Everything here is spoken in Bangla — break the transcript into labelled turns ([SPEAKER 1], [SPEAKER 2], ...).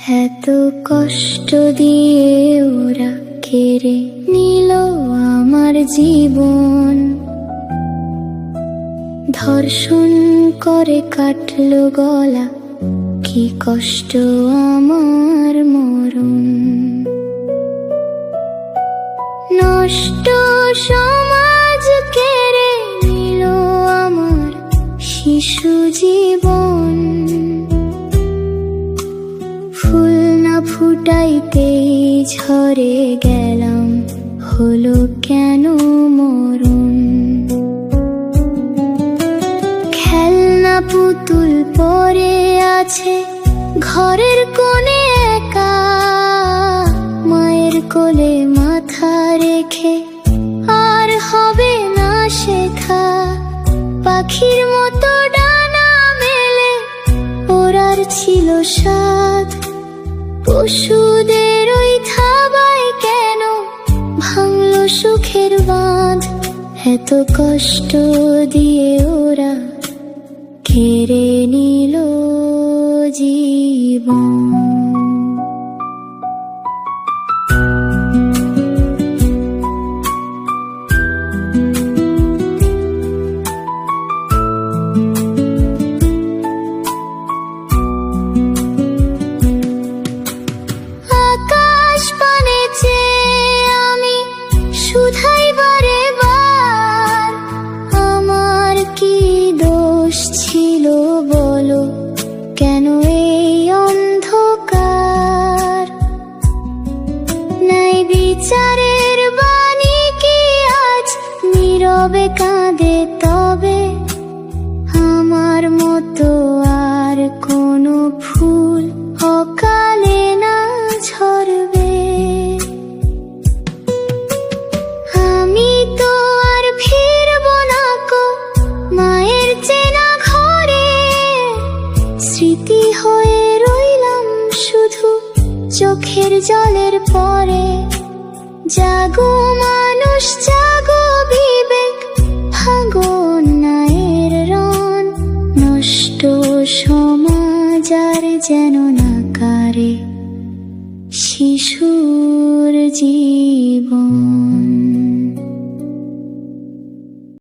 [SPEAKER 1] এত কষ্ট দিয়ে ওরা কেড়ে নিল আমার জীবন, ধর্ষণ করে কাটলো গলা, কি কষ্ট আমার মরণ। নষ্ট সমাজ কেড়ে নিল আমার শিশু জীবন, ফুল না ফুটাইতেই ঝরে গেলাম, হলো কেন মরণ। খেলনা পুতুল পরে আছে ঘরের কোণে একা, মায়ের কোলে মাথা রেখে আর হবে না শেখা। পাখির মতো ডানা মেলে ওরার ছিল সাধ, পশুদের ওই থাবায় কেন ভাঙলো সুখের বাঁধ। এত কষ্ট দিয়ে ওরা কেড়ে নিল জীবন। আকাশ পানে চেয়ে আমি শুধাই বারে বার, আমার কি দোষ ছিল বলো, কেন এই অন্ধকার। নাই বিচারের বাণী কি আজ নীরবে কাঁদে তবে, আমার মতো আর কোনো ফুল অকালে না ঝরবে। আমি তো আর ফিরব না কো মায়ের চেনা ঘরে, স্মৃতি হয়ে রইলাম শুধু চোখের জলের পরে। জাগো মানুষ জাগো, বিবেক ভাগো অন্যায়ের রণ, নষ্ট সমাজ আর যেন না কারে শিশুর জীবন।